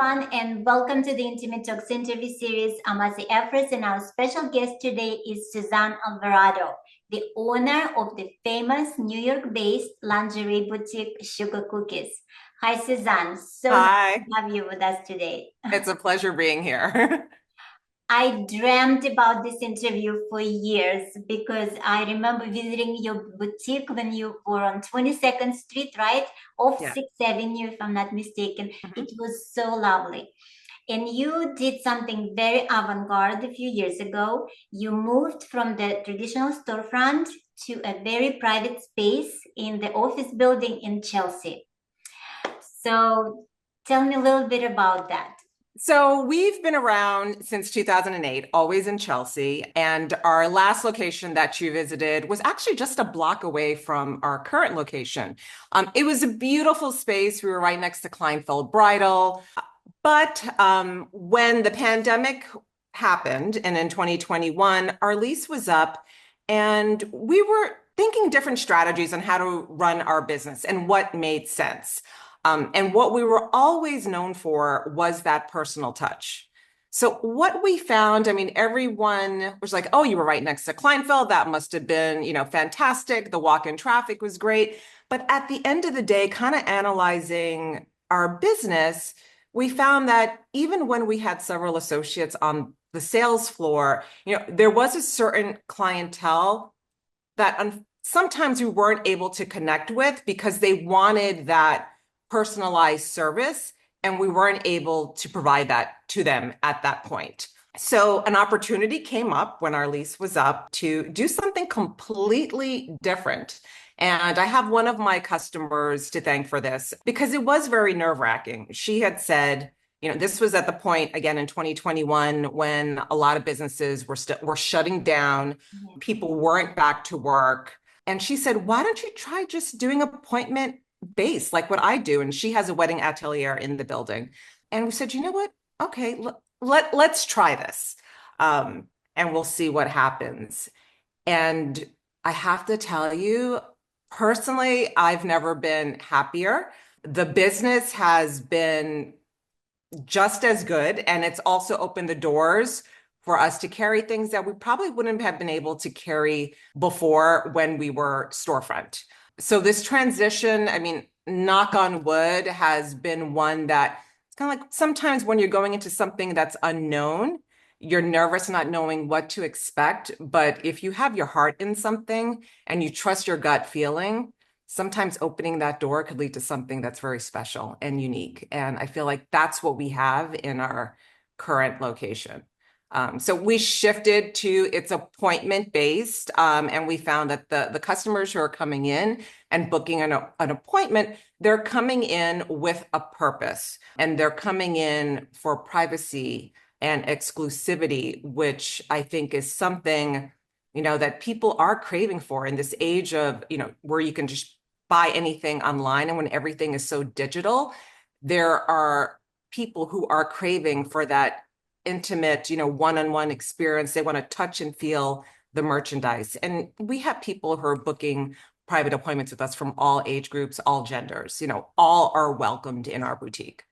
everyone, and welcome to the Intimate Talks interview series. I'm Asi Efros, and our special guest today is Susanne Alvarado, the owner of the famous New York-based lingerie boutique Sugar Cookies. Hi, Susanne. So nice Hi, to have you with us today. it's a pleasure being here. I dreamt about this interview for years because I remember visiting your boutique when you were on 22nd Street, right? Off Yeah. 6th Avenue, if I'm not mistaken. Mhm. It was so lovely. And you did something very avant-garde a few years ago. You moved from the traditional storefront to a very private space in the office building in Chelsea. So tell me a little bit about that. So we've been around since 2008, always in Chelsea. And our last location that you visited was actually just a block away from our current location. It was a beautiful space. We were right next to Kleinfeld Bridal. But when the pandemic happened and in 2021, our lease was up and we were thinking different strategies on how to run our business and what made sense. And what we were always known for was that personal touch. So what we found, I mean, everyone was like, oh, you were right next to Kleinfeld. That must have been, fantastic. The walk-in traffic was great. But at the end of the day, kind of analyzing our business, we found that even when we had several associates on the sales floor, there was a certain clientele that sometimes we weren't able to connect with because they wanted that personalized service, and we weren't able to provide that to them at that point. So an opportunity came up when our lease was up to do something completely different. And I have one of my customers to thank for this because it was very nerve-wracking. She had said, this was at the point again in 2021 when a lot of businesses were shutting down, people weren't back to work. And she said, why don't you try just doing appointment based like what I do? And she has a wedding atelier in the building. And we said, you know what? Okay, let's try this. And we'll see what happens. And I have to tell you, personally, I've never been happier. The business has been just as good, and it's also opened the doors for us to carry things that we probably wouldn't have been able to carry before when we were storefront. So this transition, I mean, knock on wood, has been one that it's kind of like sometimes when you're going into something that's unknown, you're nervous not knowing what to expect. But if you have your heart in something and you trust your gut feeling, sometimes opening that door could lead to something that's very special and unique. And I feel like that's what we have in our current location. So we shifted to it's appointment based, and we found that the customers who are coming in and booking an appointment, they're coming in with a purpose, and they're coming in for privacy and exclusivity, which I think is something, that people are craving for in this age of, where you can just buy anything online, and when everything is so digital, there are people who are craving for that intimate, one-on-one experience. They want to touch and feel the merchandise. And we have people who are booking private appointments with us from all age groups, all genders, all are welcomed in our boutique.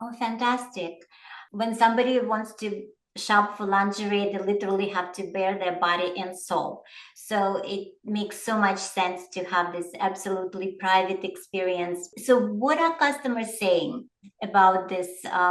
Oh, fantastic. When somebody wants to shop for lingerie, they literally have to bare their body and soul. So it makes so much sense to have this absolutely private experience. So, what are customers saying about this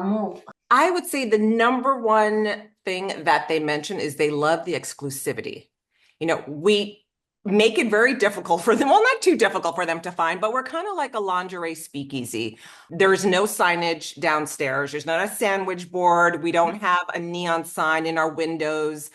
move? I would say the number one thing that they mention is they love the exclusivity. We make it very difficult for them. Well, not too difficult for them to find, but we're kind of like a lingerie speakeasy. There's no signage downstairs. There's not a sandwich board. We don't have a neon sign in our windows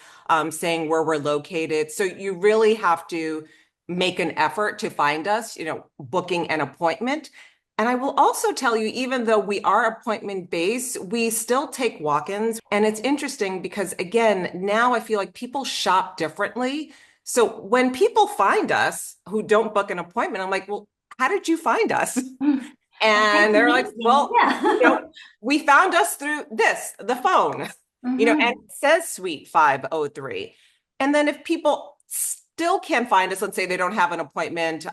saying where we're located. So you really have to make an effort to find us, booking an appointment. And I will also tell you, even though we are appointment based, we still take walk-ins. And it's interesting because, again, now I feel like people shop differently. So when people find us who don't book an appointment, I'm like, well, how did you find us? That's And they're like, amazing. well, Yeah. we found us through the phone, and Mhm. it says Suite 503. And then if people still can't find us, let's say they don't have an appointment,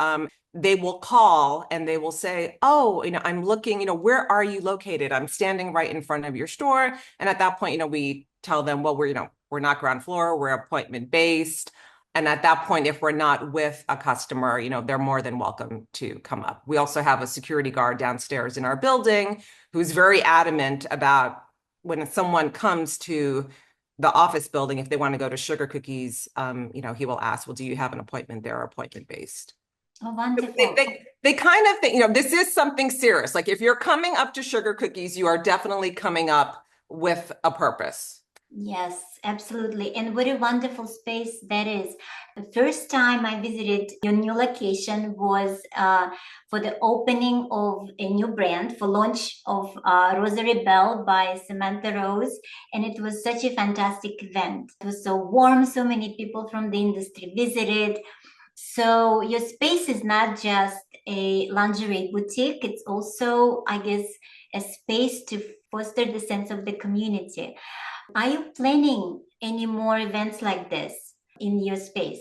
they will call and they will say, oh, I'm looking, where are you located? I'm standing right in front of your store. And at that point, we tell them, well, we're not ground floor, we're appointment based. And at that point, if we're not with a customer, they're more than welcome to come up. We also have a security guard downstairs in our building who's very adamant about when someone comes to the office building, if they want to go to Sugar Cookies, he will ask, well, do you have an appointment there or appointment based? Oh, wonderful. They kind of think, this is something serious. Like if you're coming up to Sugar Cookies, you are definitely coming up with a purpose. Yes, absolutely. And what a wonderful space that is. The first time I visited your new location was for the opening of a new brand, for launch of Rosary Bell by Samantha Rose. And it was such a fantastic event. It was so warm. So many people from the industry visited. So your space is not just a lingerie boutique. It's also, I guess, a space to foster the sense of the community. Are you planning any more events like this in your space?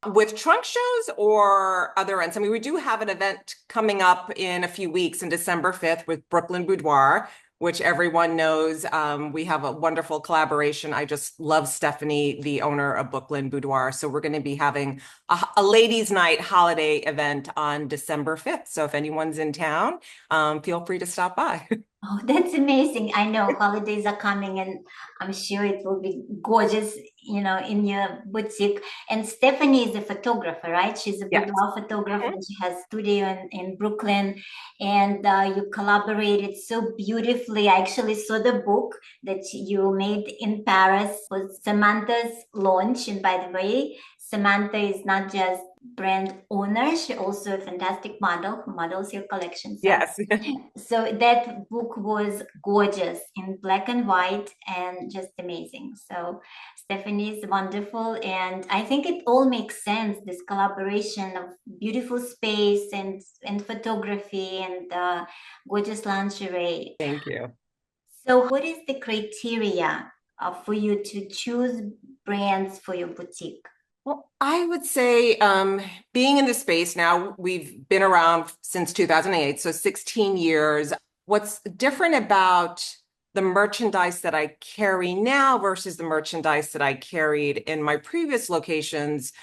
With trunk shows or other events? I mean, we do have an event coming up in a few weeks, in December 5th, with Brooklyn Boudoir, which everyone knows. We have a wonderful collaboration. I just love Stephanie, the owner of Brooklyn Boudoir. So we're going to be having a ladies' night holiday event on December 5th. So if anyone's in town, feel free to stop by. Oh, that's amazing. I know holidays are coming and I'm sure it will be gorgeous, in your boutique. And Stephanie is a photographer, right? She's a Yes. boudoir photographer. And she has a studio in Brooklyn, and you collaborated so beautifully. I actually saw the book that you made in Paris for Samantha's launch. And by the way, Samantha is not just brand owner, she also a fantastic model who models your collection. So, Yes. so that book was gorgeous in black and white and just amazing. So Stephanie is wonderful, and I think it all makes sense, this collaboration of beautiful space and photography and gorgeous lingerie. Thank you. So what is the criteria for you to choose brands for your boutique? Well, I would say being in the space now, we've been around since 2008, so 16 years. What's different about the merchandise that I carry now versus the merchandise that I carried in my previous locations,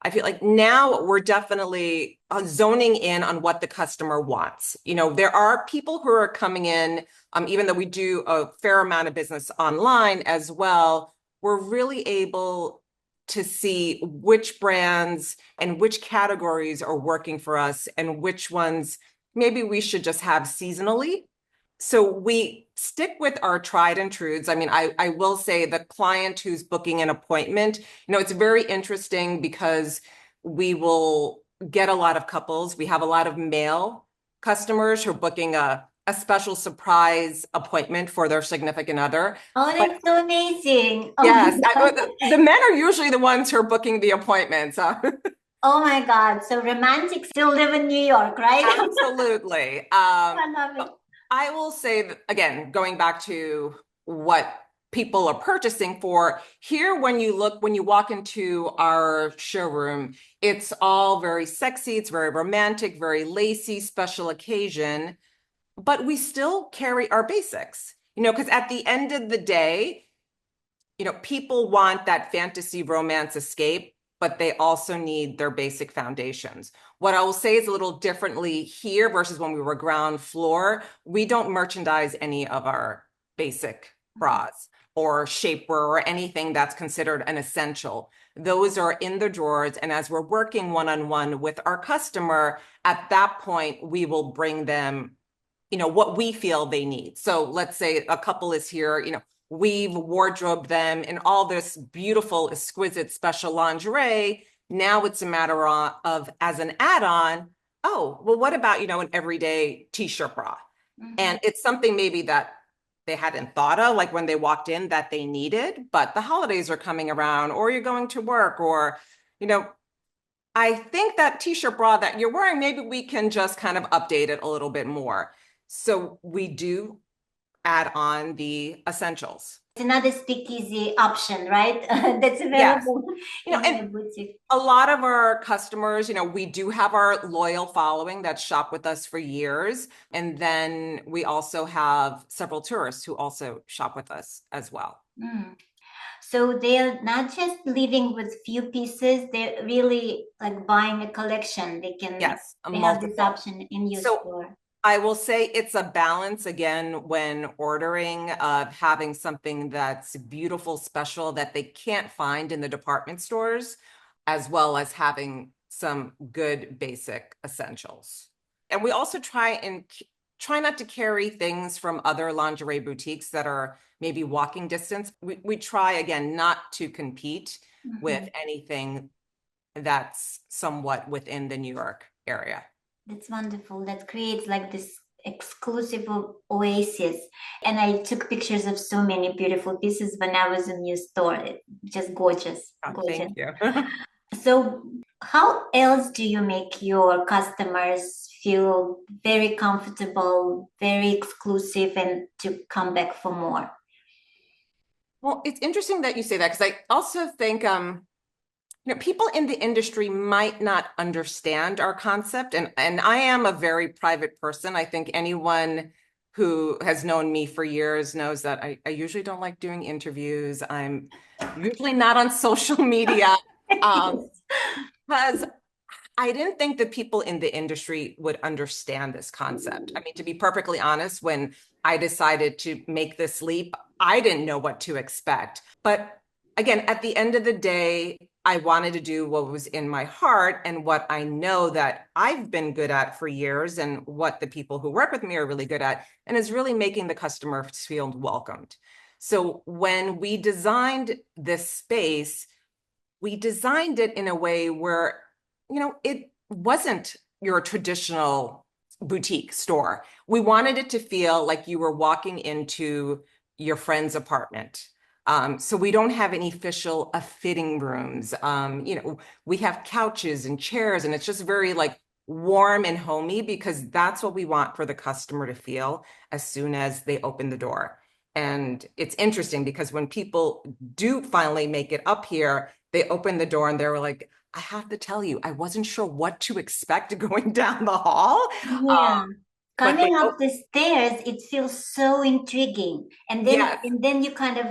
I feel like now we're definitely zoning in on what the customer wants. There are people who are coming in, even though we do a fair amount of business online as well, we're really able to see which brands and which categories are working for us and which ones maybe we should just have seasonally. So we stick with our tried and truths. I mean, I will say the client who's booking an appointment, it's very interesting because we will get a lot of couples. We have a lot of male customers who are booking a special surprise appointment for their significant other. Oh, that's so amazing. Oh Yes, my God. the men are usually the ones who are booking the appointments. Oh my God. So romantics still live in New York, right? Absolutely. I love it. I will say that, again, going back to what people are purchasing for, here when you walk into our showroom, it's all very sexy, it's very romantic, very lacy, special occasion, but we still carry our basics, because at the end of the day, people want that fantasy romance escape, but they also need their basic foundations. What I will say is a little differently here versus when we were ground floor. We don't merchandise any of our basic bras or shapewear or anything that's considered an essential. Those are in the drawers. And as we're working one-on-one with our customer, at that point, we will bring them, what we feel they need. So let's say a couple is here, we've wardrobed them in all this beautiful, exquisite, special lingerie. Now it's a matter of, as an add-on, oh, well, what about, an everyday t-shirt bra? Mm-hmm. And it's something maybe that they hadn't thought of, like when they walked in, that they needed, but the holidays are coming around, or you're going to work, or, I think that t-shirt bra that you're wearing, maybe we can just kind of update it a little bit more. So we do add on the essentials. another speakeasy option, right? That's Yes. available in And the boutique. a lot of our customers, we do have our loyal following that shop with us for years. And then we also have several tourists who also shop with us as well. Mm. So they're not just living with few pieces, they're really like buying a collection. Yes, a They have this multiple. option in your So store. I will say it's a balance again when ordering of having something that's beautiful, special that they can't find in the department stores, as well as having some good basic essentials. And we also try not to carry things from other lingerie boutiques that are maybe walking distance. We try again not to compete with Mhm. anything that's somewhat within the New York area. That's wonderful. That creates like this exclusive oasis. And I took pictures of so many beautiful pieces when I was in your store. Just gorgeous, Oh, gorgeous. thank you. So, how else do you make your customers feel very comfortable, very exclusive, and to come back for more? Well, it's interesting that you say that because I also think people in the industry might not understand our concept, and I am a very private person. I think anyone who has known me for years knows that I usually don't like doing interviews. I'm usually not on social media because I didn't think that people in the industry would understand this concept. I mean, to be perfectly honest, when I decided to make this leap, I didn't know what to expect. But again, at the end of the day, I wanted to do what was in my heart and what I know that I've been good at for years and what the people who work with me are really good at, and is really making the customer feel welcomed. So when we designed this space, we designed it in a way where, it wasn't your traditional boutique store. We wanted it to feel like you were walking into your friend's apartment. So we don't have any official fitting rooms. We have couches and chairs, and it's just very like warm and homey because that's what we want for the customer to feel as soon as they open the door. And it's interesting because when people do finally make it up here, they open the door and they were like, I have to tell you, I wasn't sure what to expect going down the hall. Yeah. But Coming up the stairs, it feels so intriguing. yes, And then you kind of,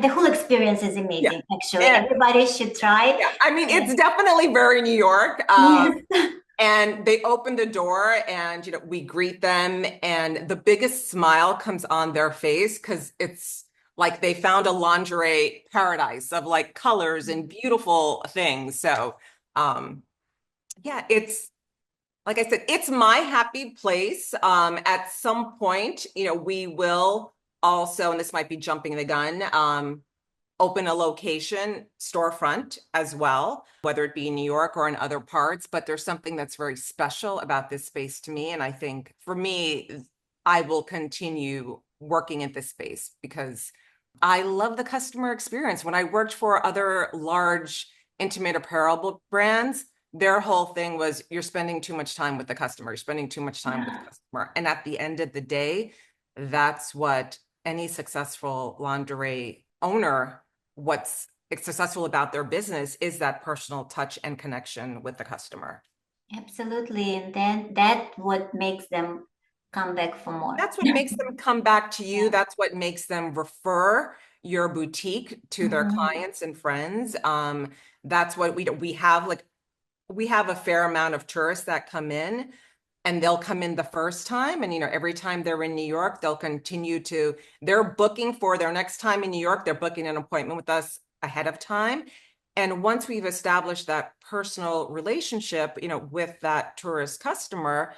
the whole experience is yeah. amazing, actually. And Everybody should try. yeah, I mean, And it's definitely very New York. yes. And they open the door and, we greet them and the biggest smile comes on their face because it's like they found a lingerie paradise of like colors and beautiful things. So, yeah, it's like I said, it's my happy place. At some point, we will also, and this might be jumping the gun, open a location storefront as well, whether it be in New York or in other parts. But there's something that's very special about this space to me. And I think for me, I will continue working at this space because I love the customer experience. When I worked for other large intimate apparel brands, their whole thing was you're spending too much time with the customer, you're spending too much time with the customer. And at the end of the day, that's what any successful lingerie owner, what's successful about their business is that personal touch and connection with the customer. Absolutely. And then that what makes them come back for more. That's what makes them come back to you. Yeah. That's what makes them refer your boutique to their Mhm. clients and friends. That's what we have like we have a fair amount of tourists that come in and they'll come in the first time. And, every time they're in New York, they're booking for their next time in New York. They're booking an appointment with us ahead of time. And once we've established that personal relationship, with that tourist customer,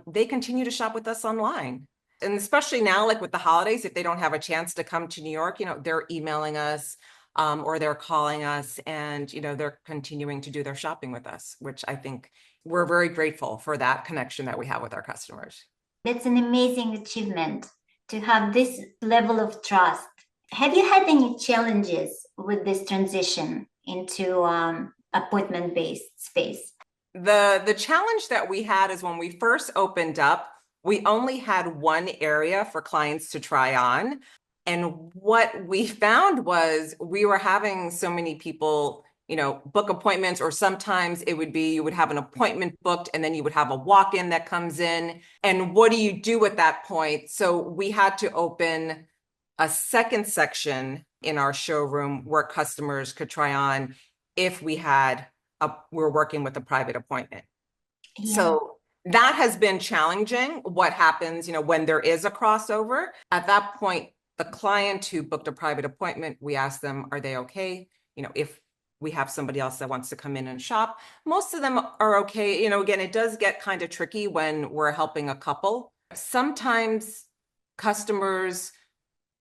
they continue to shop with us online. And especially now, like with the holidays, if they don't have a chance to come to New York, they're emailing us or they're calling us and, they're continuing to do their shopping with us, which I think we're very grateful for that connection that we have with our customers. That's an amazing achievement to have this level of trust. Have you had any challenges with this transition into appointment-based space? The challenge that we had is when we first opened up, we only had one area for clients to try on. And what we found was we were having so many people, book appointments, or sometimes it would be you would have an appointment booked and then you would have a walk-in that comes in. And what do you do at that point? So we had to open a second section in our showroom where customers could try on if we're working with a private appointment. Yeah. So that has been challenging. What happens, when there is a crossover? At that point, the client who booked a private appointment, we ask them, are they okay? If we have somebody else that wants to come in and shop, most of them are okay. Again, it does get kind of tricky when we're helping a couple. Sometimes customers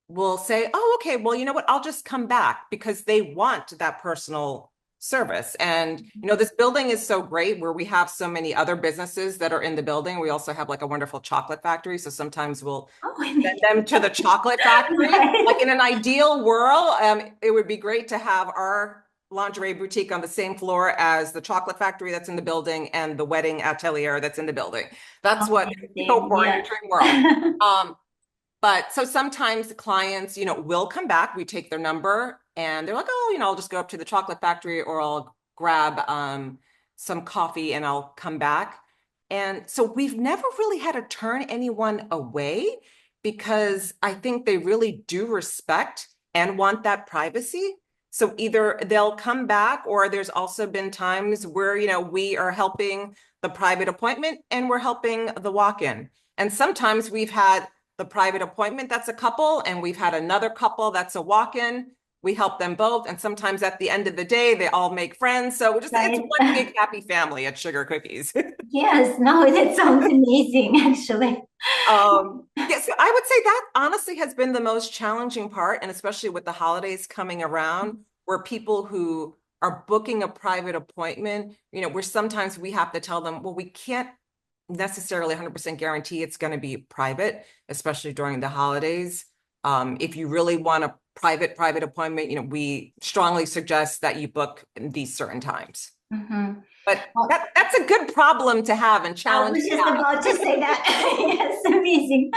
will say, oh, okay, well, you know what? I'll just come back because they want that personal service. And, this building is so great where we have so many other businesses that are in the building. We also have like a wonderful chocolate factory. So sometimes we'll send them to the chocolate factory. Like in an ideal world, it would be great to have our lingerie boutique on the same floor as the chocolate factory that's in the building and the wedding atelier that's in the building. That's what we hope for in a dream world. But so sometimes the clients, will come back. We take their number and they're like, oh, I'll just go up to the chocolate factory or I'll grab some coffee and I'll come back. And so we've never really had to turn anyone away because I think they really do respect and want that privacy. So either they'll come back or there's also been times where, we are helping the private appointment and we're helping the walk-in. And sometimes we've had the private appointment that's a couple, and we've had another couple that's a walk-in. We help them both. And sometimes at the end of the day, they all make friends. So it's one big happy family at Sugar Cookies. Yes, no, that sounds amazing, actually. Yes, I would say that honestly has been the most challenging part, and especially with the holidays coming around, where people who are booking a private appointment, where sometimes we have to tell them, well, we can't necessarily 100% guarantee it's going to be private, especially during the holidays. If you really want a private appointment, we strongly suggest that you book in these certain times. Mm-hmm. But that's a good problem to have and challenge. I was just about to say that. Yes, amazing.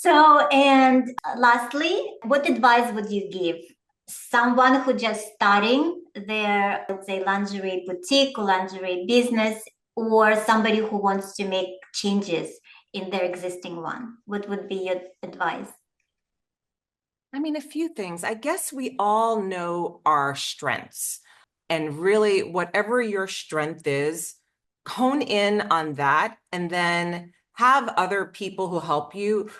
So, and lastly, what advice would you give someone who just starting their, let's say, lingerie boutique or lingerie business, or somebody who wants to make changes in their existing one? What would be your advice? I mean, a few things. I guess we all know our strengths. And really, whatever your strength is, hone in on that and then have other people who help you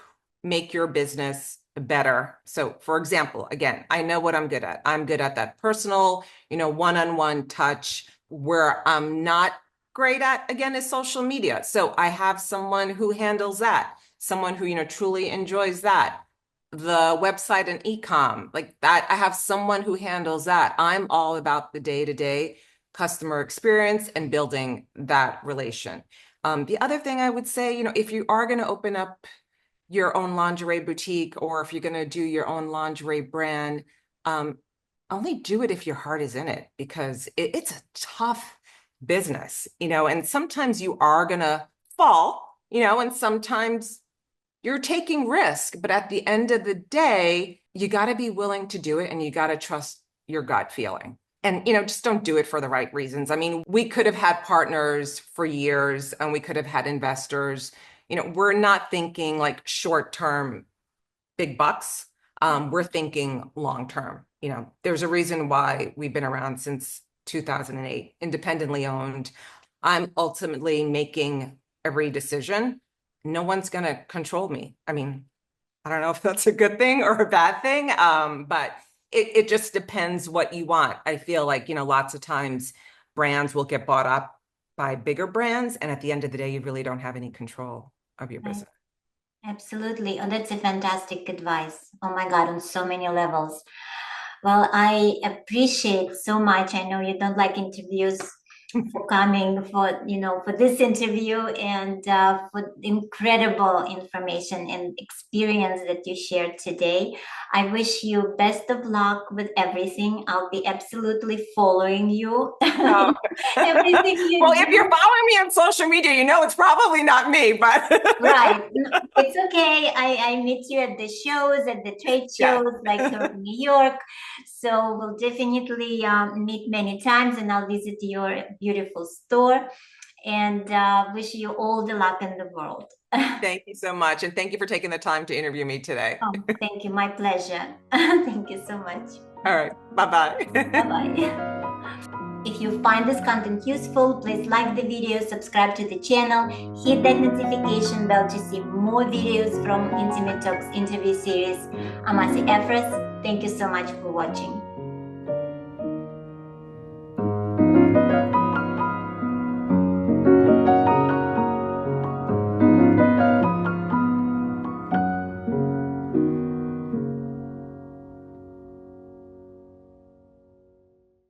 make your business better. So, for example, again, I know what I'm good at. I'm good at that personal, one-on-one touch. Where I'm not great at, again, is social media. So I have someone who handles that, someone who, truly enjoys that. The website and e-com, like that, I have someone who handles that. I'm all about the day-to-day customer experience and building that relation. The other thing I would say, if you are going to open up your own lingerie boutique, or if you're going to do your own lingerie brand, only do it if your heart is in it, because it's a tough business, and sometimes you are going to fall, and sometimes you're taking risk, but at the end of the day, you got to be willing to do it and you got to trust your gut feeling. And, just don't do it for the right reasons. I mean, we could have had partners for years and we could have had investors. We're not thinking like short-term big bucks. We're thinking long-term. There's a reason why we've been around since 2008, independently owned. I'm ultimately making every decision. No one's going to control me. I mean, I don't know if that's a good thing or a bad thing, but it just depends what you want. I feel like, lots of times brands will get bought up by bigger brands, and at the end of the day, you really don't have any control of your business. Absolutely. Oh, that's a fantastic advice. Oh my God, on so many levels. Well, I appreciate so much. I know you don't like interviews, for coming for this interview and for incredible information and experience that you shared today. I wish you best of luck with everything. I'll be absolutely following you. Oh. Everything you Well, do. if you're following me on social media, you know it's probably not me, but Right. No, it's okay. I meet you at the shows, at the trade yes. shows, like here in New York. So we'll definitely meet many times, and I'll visit your beautiful store. And wish you all the luck in the world. Thank you so much. And thank you for taking the time to interview me today. Oh, thank you. My pleasure. Thank you so much. All right. Bye-bye. Bye-bye. If you find this content useful, please like the video, subscribe to the channel, hit that notification bell to see more videos from Intimate Talks interview series. I'm Asi Efros. Thank you so much for watching.